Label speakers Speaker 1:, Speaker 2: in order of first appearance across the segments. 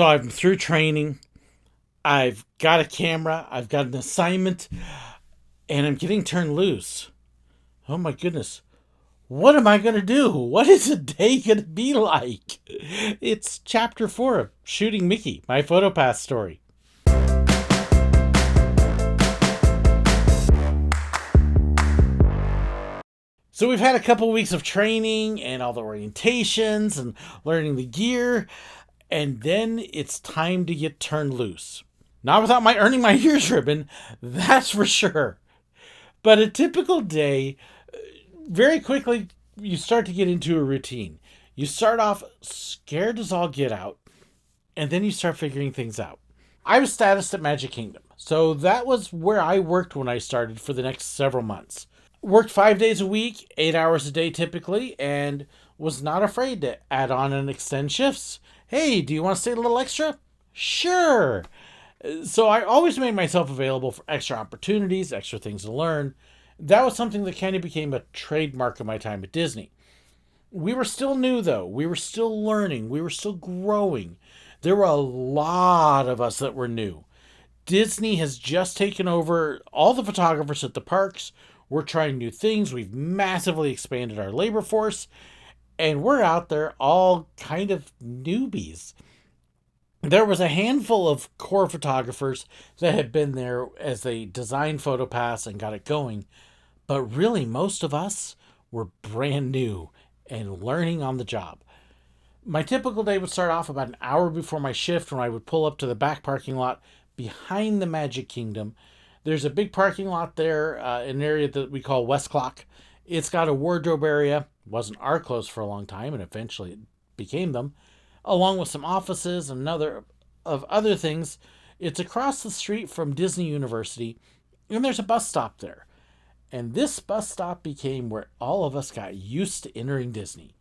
Speaker 1: So I'm through training. I've got a camera. I've got an assignment, and I'm getting turned loose. Oh my goodness. What am I going to do? What is a day going to be like? It's chapter 4 of Shooting Mickey, my Photopass story. So we've had a couple weeks of training and all the orientations and learning the gear, and then it's time to get turned loose. Not without my earning my ears ribbon, that's for sure. But a typical day, very quickly, you start to get into a routine. You start off scared as all get out, and then you start figuring things out. I was statused at Magic Kingdom, so that was where I worked when I started for the next several months. Worked 5 days a week, 8 hours a day typically, and was not afraid to add on and extend shifts. Hey, do you want to stay a little extra? Sure. So I always made myself available for extra opportunities, extra things to learn. That was something that kind of became a trademark of my time at Disney. We were still new, though. We were still learning. We were still growing. There were a lot of us that were new. Disney has just taken over all the photographers at the parks. We're trying new things. We've massively expanded our labor force. And we're out there all kind of newbies. There was a handful of core photographers that had been there as they designed Photopass and got it going. But really, most of us were brand new and learning on the job. My typical day would start off about an hour before my shift when I would pull up to the back parking lot behind the Magic Kingdom. There's a big parking lot there in an area that we call West Clock. It's got a wardrobe area. It wasn't our clothes for a long time, and eventually it became them, along with some offices and other things. It's across the street from Disney University, and there's a bus stop there. And this bus stop became where all of us got used to entering Disney.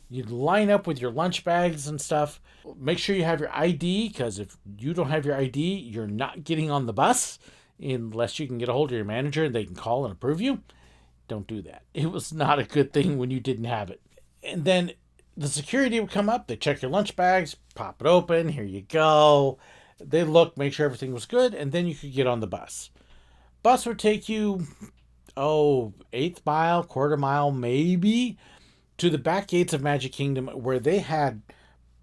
Speaker 1: You'd line up with your lunch bags and stuff. Make sure you have your ID, because if you don't have your ID, you're not getting on the bus unless you can get a hold of your manager and they can call and approve you. Don't do that. It was not a good thing when you didn't have it. And then the security would come up. They check your lunch bags, pop it open. Here you go. They look, make sure everything was good, and then you could get on the bus. Bus would take you, eighth mile, quarter mile, maybe, to the back gates of Magic Kingdom where they had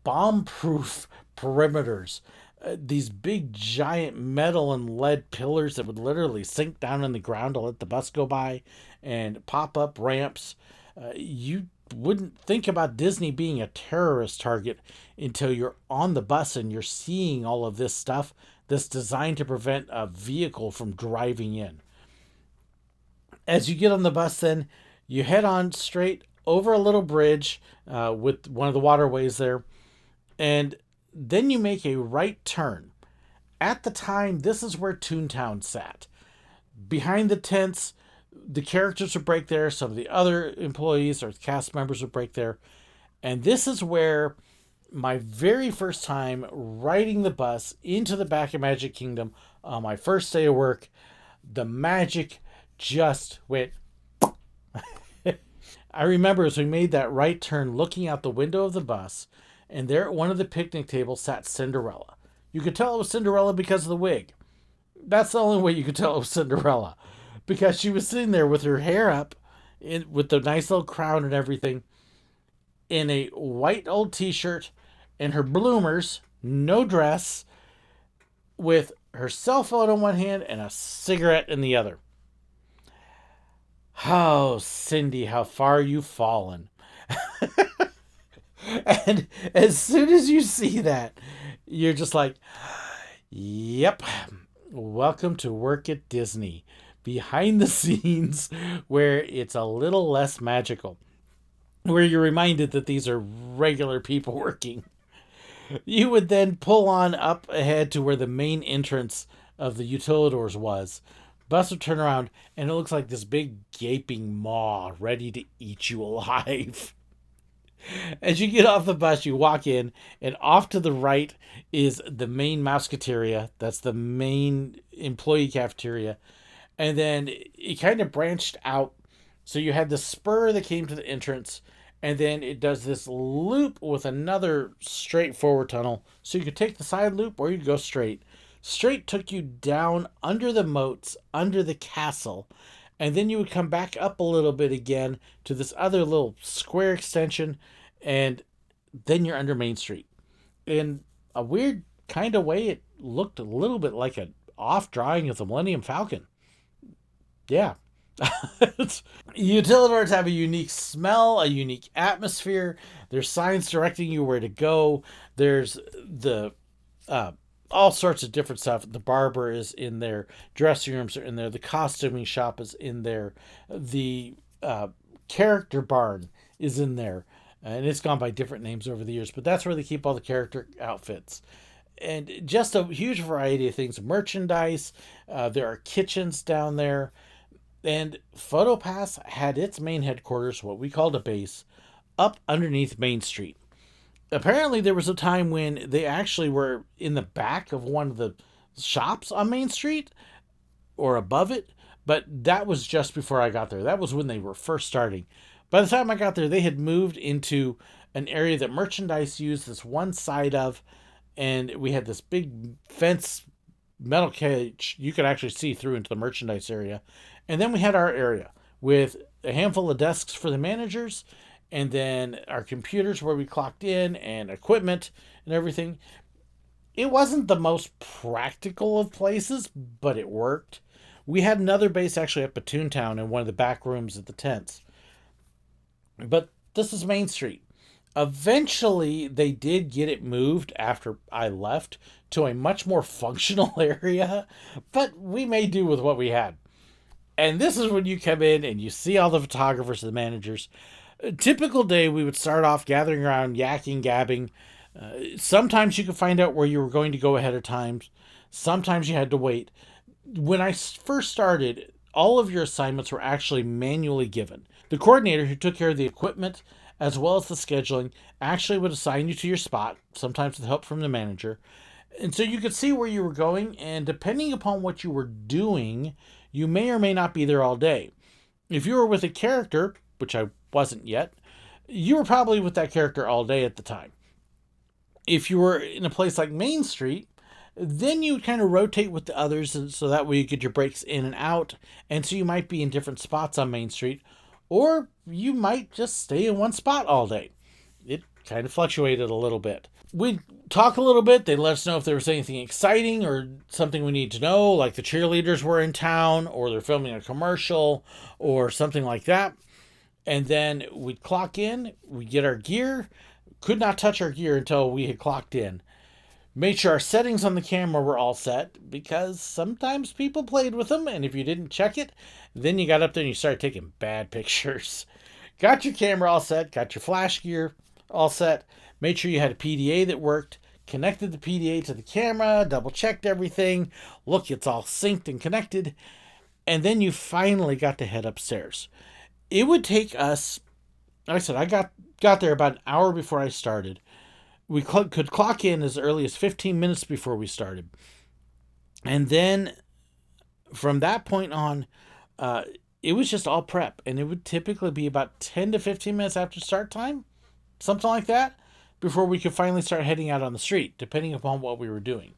Speaker 1: bomb-proof perimeters. These big, giant metal and lead pillars that would literally sink down in the ground to let the bus go by, and pop-up ramps. You wouldn't think about Disney being a terrorist target until you're on the bus and you're seeing all of this stuff that's designed to prevent a vehicle from driving in. As you get on the bus, then you head on straight over a little bridge with one of the waterways there, and then you make a right turn. At the time, this is where Toontown sat. Behind the tents, the characters would break there. Some of the other employees or cast members would break there. And this is where my very first time riding the bus into the back of Magic Kingdom on my first day of work, the magic just went. I remember as we made that right turn, looking out the window of the bus, and there at one of the picnic tables sat Cinderella. You could tell it was Cinderella because of the wig. That's the only way you could tell it was Cinderella, because she was sitting there with her hair up, with the nice little crown and everything, in a white old t-shirt and her bloomers, no dress, with her cell phone in one hand and a cigarette in the other. Oh, Cindy, how far you've fallen. And as soon as you see that, you're just like, yep, welcome to work at Disney. Behind the scenes, where it's a little less magical. Where you're reminded that these are regular people working. You would then pull on up ahead to where the main entrance of the utiladors was. Bus would turn around, and it looks like this big gaping maw ready to eat you alive. As you get off the bus, you walk in, and off to the right is the main Mouseketeria. That's the main employee cafeteria. And then it kind of branched out. So you had the spur that came to the entrance, and then it does this loop with another straightforward tunnel. So you could take the side loop or you could go straight. Straight took you down under the moats, under the castle, and then you would come back up a little bit again to this other little square extension, and then you're under Main Street. In a weird kind of way, it looked a little bit like an off drawing of the Millennium Falcon. Yeah. Utilidors have a unique smell, a unique atmosphere. There's signs directing you where to go. There's the all sorts of different stuff. The barber is in there. Dressing rooms are in there. The costuming shop is in there. The character barn is in there. And it's gone by different names over the years, but that's where they keep all the character outfits. And just a huge variety of things. Merchandise. There are kitchens down there. And Photopass had its main headquarters, what we called a base, up underneath Main Street. Apparently, there was a time when they actually were in the back of one of the shops on Main Street or above it, but that was just before I got there. That was when they were first starting. By the time I got there, they had moved into an area that merchandise used this one side of, and we had this big fence metal cage you could actually see through into the merchandise area. And then we had our area with a handful of desks for the managers, and then our computers where we clocked in, and equipment and everything. It wasn't the most practical of places, but it worked. We had another base actually up at Toontown in one of the back rooms at the tents. But this is Main Street. Eventually, they did get it moved after I left to a much more functional area, but we made do with what we had. And this is when you come in and you see all the photographers and the managers. A typical day, we would start off gathering around, yakking, gabbing. Sometimes you could find out where you were going to go ahead of time. Sometimes you had to wait. When I first started, all of your assignments were actually manually given. The coordinator who took care of the equipment as well as the scheduling actually would assign you to your spot, sometimes with help from the manager. And so you could see where you were going, and depending upon what you were doing, you may or may not be there all day. If you were with a character, which I wasn't yet, you were probably with that character all day at the time. If you were in a place like Main Street, then you would kind of rotate with the others, so that way you get your breaks in and out. And so you might be in different spots on Main Street, or you might just stay in one spot all day. It kind of fluctuated a little bit. We'd talk a little bit. They'd let us know if there was anything exciting or something we need to know, like the cheerleaders were in town, or they're filming a commercial, or something like that. And then we'd clock in, we'd get our gear. Could not touch our gear until we had clocked in. Made sure our settings on the camera were all set, because sometimes people played with them, and if you didn't check it, then you got up there and you started taking bad pictures. Got your camera all set, got your flash gear all set, made sure you had a PDA that worked, connected the PDA to the camera, double checked everything, look, it's all synced and connected, and then you finally got to head upstairs. It would take us, like I said, I got there about an hour before I started. We could clock in as early as 15 minutes before we started. And then from that point on, it was just all prep. And it would typically be about 10 to 15 minutes after start time, something like that, before we could finally start heading out on the street, depending upon what we were doing.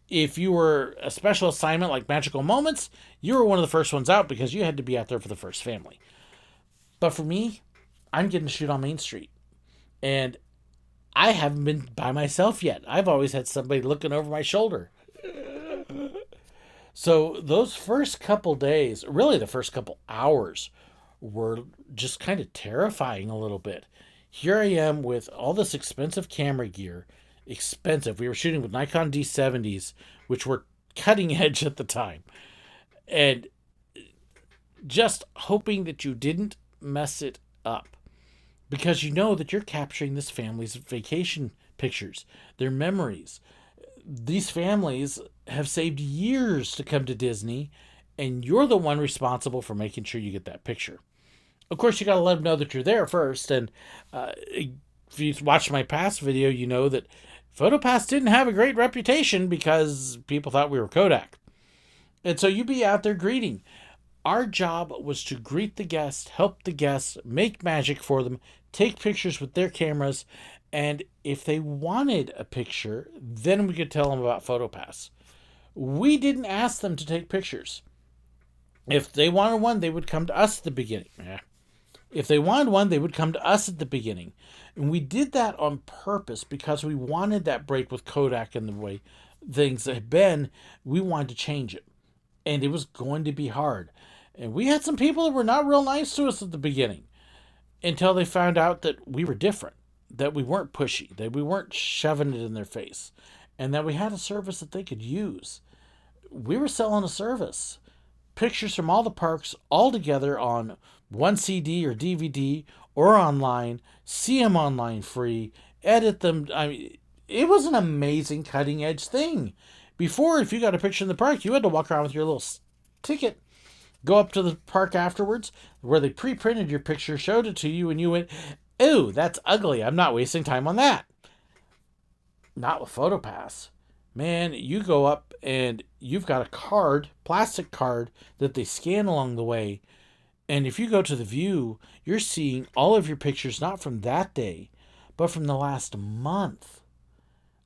Speaker 1: If you were a special assignment like Magical Moments, you were one of the first ones out because you had to be out there for the first family. But for me, I'm getting to shoot on Main Street. And I haven't been by myself yet. I've always had somebody looking over my shoulder. So those first couple days, really the first couple hours, were just kind of terrifying a little bit. Here I am with all this expensive camera gear. Expensive. We were shooting with Nikon D70s, which were cutting edge at the time. And just hoping that you didn't mess it up. Because you know that you're capturing this family's vacation pictures, their memories. These families have saved years to come to Disney, and you're the one responsible for making sure you get that picture. Of course, you got to let them know that you're there first. And if you watched my past video, you know that Photopass didn't have a great reputation because people thought we were Kodak. And so you'd be out there greeting. Our job was to greet the guests, help the guests, make magic for them, take pictures with their cameras, and if they wanted a picture, then we could tell them about Photopass. We didn't ask them to take pictures. If they wanted one, they would come to us at the beginning. If they wanted one, they would come to us at the beginning. And we did that on purpose because we wanted that break with Kodak and the way things had been. We wanted to change it. And it was going to be hard. And we had some people that were not real nice to us at the beginning until they found out that we were different, that we weren't pushy, that we weren't shoving it in their face, and that we had a service that they could use. We were selling a service. Pictures from all the parks all together on one CD or DVD or online, see them online free, edit them. I mean, it was an amazing cutting edge thing. Before, if you got a picture in the park, you had to walk around with your little ticket, go up to the park afterwards where they pre-printed your picture, showed it to you, and you went, "Ooh, that's ugly. I'm not wasting time on that." Not with Photopass. Man, you go up and you've got a card, plastic card, that they scan along the way. And if you go to the view, you're seeing all of your pictures, not from that day, but from the last month.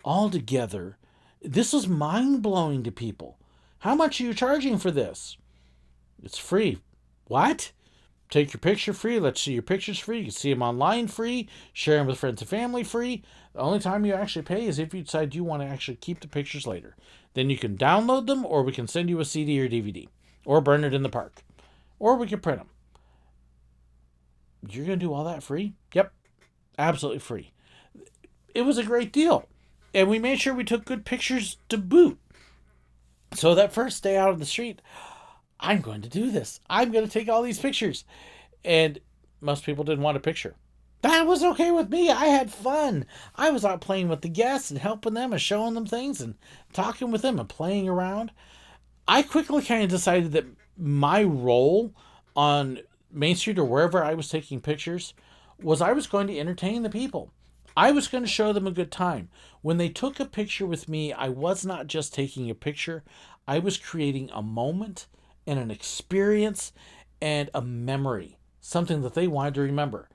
Speaker 1: All together. This is mind-blowing to people. How much are you charging for this? It's free. What? Take your picture free. Let's see your pictures free. You can see them online free. Share them with friends and family free. The only time you actually pay is if you decide you want to actually keep the pictures later. Then you can download them, or we can send you a CD or DVD, or burn it in the park, or we can print them. You're going to do all that free? Yep. Absolutely free. It was a great deal. And we made sure we took good pictures to boot. So that first day out on the street, I'm going to do this. I'm going to take all these pictures. And most people didn't want a picture. That was okay with me. I had fun. I was out playing with the guests and helping them and showing them things and talking with them and playing around. I quickly kind of decided that my role on Main Street or wherever I was taking pictures was I was going to entertain the people. I was going to show them a good time. When they took a picture with me, I was not just taking a picture. I was creating a moment and an experience and a memory, something that they wanted to remember.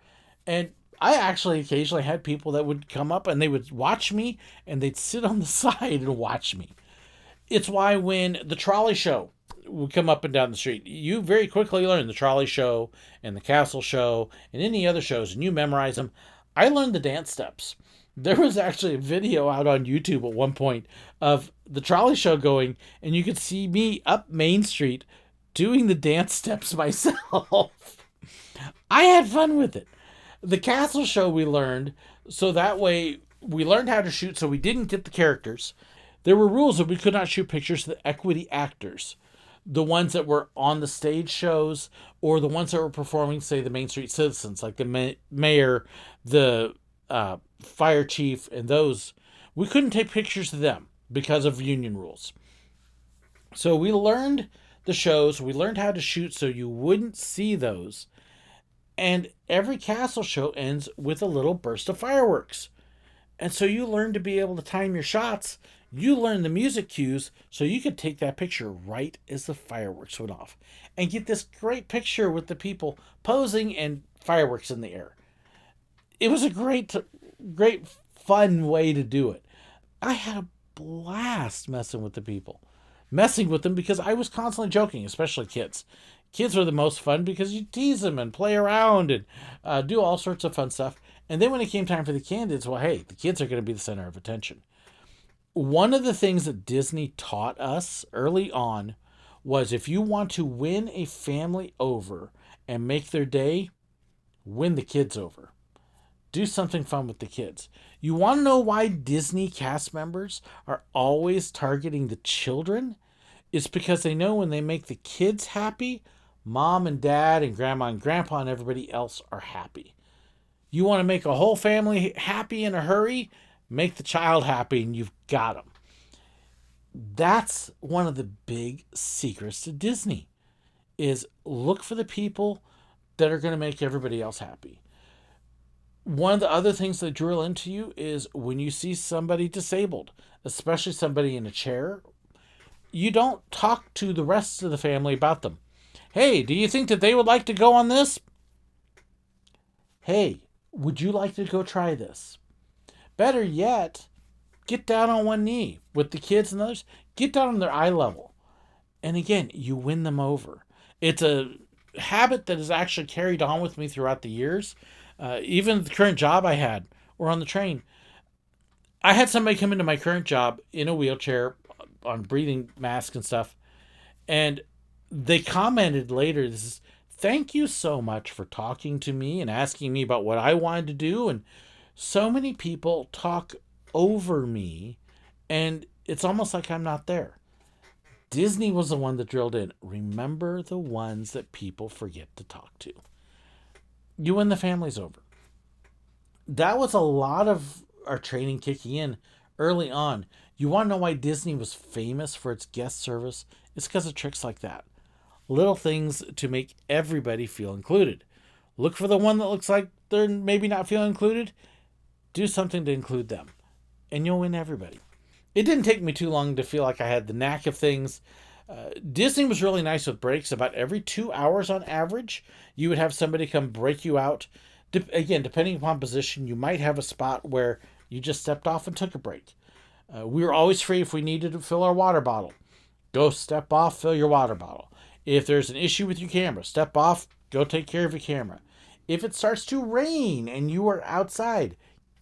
Speaker 1: And I actually occasionally had people that would come up and they would watch me and they'd sit on the side and watch me. It's why when the trolley show would come up and down the street, you very quickly learn the trolley show and the castle show and any other shows, and you memorize them. I learned the dance steps. There was actually a video out on YouTube at one point of the trolley show going, and you could see me up Main Street doing the dance steps myself. I had fun with it. The castle show we learned, so that way we learned how to shoot so we didn't get the characters. There were rules that we could not shoot pictures of the equity actors, the ones that were on the stage shows or the ones that were performing, say, the Main Street citizens, like the mayor, the fire chief, and those. We couldn't take pictures of them because of union rules. So we learned the shows. We learned how to shoot so you wouldn't see those. And every castle show ends with a little burst of fireworks. And so you learn to be able to time your shots. You learn the music cues so you could take that picture right as the fireworks went off and get this great picture with the people posing and fireworks in the air. It was a great fun way to do it. I had a blast messing with the people. Messing with them because I was constantly joking, especially kids. Kids are the most fun because you tease them and play around and do all sorts of fun stuff. And then when it came time for the candidates, well, hey, the kids are going to be the center of attention. One of the things that Disney taught us early on was if you want to win a family over and make their day, win the kids over. Do something fun with the kids. You want to know why Disney cast members are always targeting the children? It's because they know when they make the kids happy, mom and dad and grandma and grandpa and everybody else are happy. You want to make a whole family happy in a hurry? Make the child happy and you've got them. That's one of the big secrets to Disney, is look for the people that are going to make everybody else happy. One of the other things they drill into you is when you see somebody disabled, especially somebody in a chair, you don't talk to the rest of the family about them. Hey, do you think that they would like to go on this? Hey, Would you like to go try this? Better yet, get down on one knee with the kids and others. Get down on their eye level. And again, you win them over. It's a habit that has actually carried on with me throughout the years. Even the current job I had or on the train, I had somebody come into my current job in a wheelchair on breathing mask and stuff. And they commented later, this is, thank you so much for talking to me and asking me about what I wanted to do. And so many people talk over me, and it's almost like I'm not there. Disney was the one that drilled in. Remember the ones that people forget to talk to. You win the families over. That was a lot of our training kicking in early on. You want to know why Disney was famous for its guest service? It's because of tricks like that. Little things to make everybody feel included. Look for the one that looks like they're maybe not feeling included. Do something to include them, and you'll win everybody. It didn't take me too long to feel like I had the knack of things. Disney was really nice with breaks. About every 2 hours on average, you would have somebody come break you out. Again, depending upon position, you might have a spot where you just stepped off and took a break. We were always free if we needed to fill our water bottle. Go step off, fill your water bottle. If there's an issue with your camera, step off, go take care of your camera. If it starts to rain and you are outside,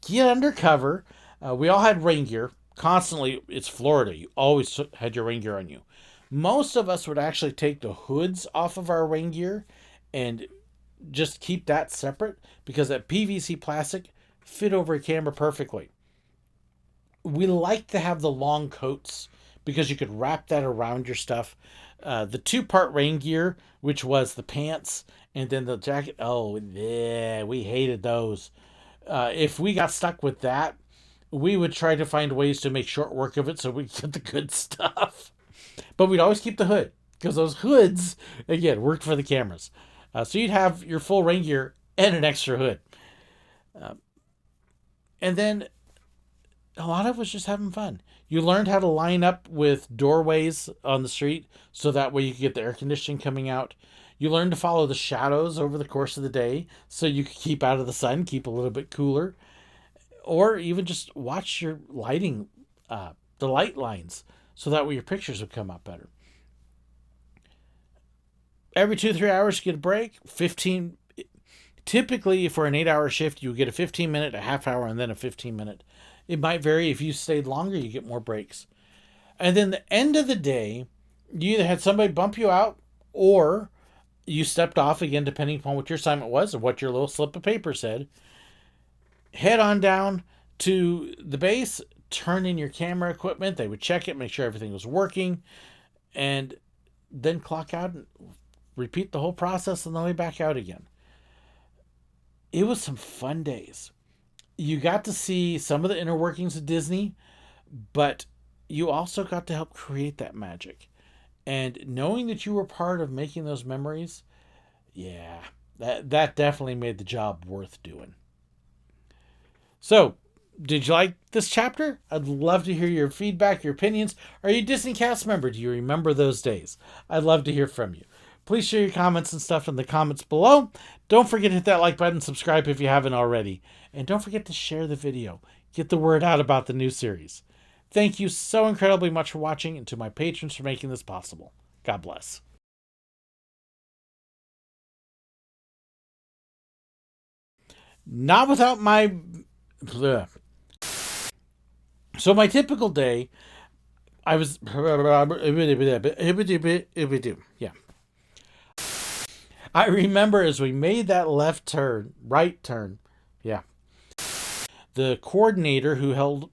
Speaker 1: get under cover. We all had rain gear. Constantly, it's Florida. You always had your rain gear on you. Most of us would actually take the hoods off of our rain gear and just keep that separate because that PVC plastic fit over a camera perfectly. We like to have the long coats because you could wrap that around your stuff. The two-part rain gear, which was the pants and then the jacket. Oh, yeah, we hated those. If we got stuck with that, we would try to find ways to make short work of it so we could get the good stuff. But we'd always keep the hood because those hoods, again, worked for the cameras. So you'd have your full rain gear and an extra hood. And then a lot of it was just having fun. You learned how to line up with doorways on the street so that way you could get the air conditioning coming out. You learned to follow the shadows over the course of the day so you could keep out of the sun, keep a little bit cooler. Or even just watch your lighting, the light lines, so that way your pictures would come out better. Every 2-3 hours, you get a break. 15. Typically, for an 8-hour shift, you get a 15-minute, a half hour, and then a 15-minute. It might vary. If you stayed longer, you get more breaks. And then the end of the day, you either had somebody bump you out or you stepped off again, depending upon what your assignment was or what your little slip of paper said. Head on down to the base, turn in your camera equipment. They would check it, make sure everything was working, and then clock out and repeat the whole process on the way back out again. It was some fun days. You got to see some of the inner workings of Disney, but you also got to help create that magic. And knowing that you were part of making those memories, yeah, that definitely made the job worth doing. So, did you like this chapter? I'd love to hear your feedback, your opinions. Are you a Disney cast member? Do you remember those days? I'd love to hear from you. Please share your comments and stuff in the comments below. Don't forget to hit that like button, subscribe if you haven't already. And don't forget to share the video. Get the word out about the new series. Thank you so incredibly much for watching and to my patrons for making this possible. God bless. Not without my... So my typical day, I was... Yeah. I remember as we made that right turn, yeah. The coordinator who held...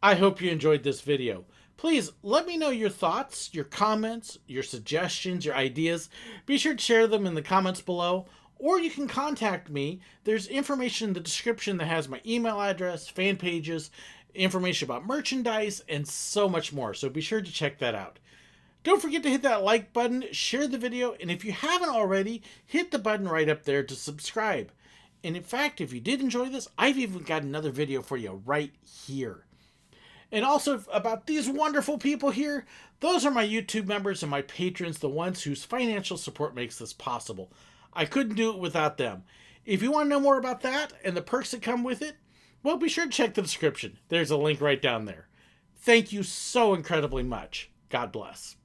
Speaker 1: I hope you enjoyed this video. Please let me know your thoughts, your comments, your suggestions, your ideas. Be sure to share them in the comments below, or you can contact me. There's information in the description that has my email address, fan pages, information about merchandise, and so much more. So be sure to check that out. Don't forget to hit that like button, share the video, and if you haven't already, hit the button right up there to subscribe. And in fact, if you did enjoy this, I've even got another video for you right here. And also about these wonderful people here, those are my YouTube members and my patrons, the ones whose financial support makes this possible. I couldn't do it without them. If you want to know more about that and the perks that come with it, well, be sure to check the description. There's a link right down there. Thank you so incredibly much. God bless.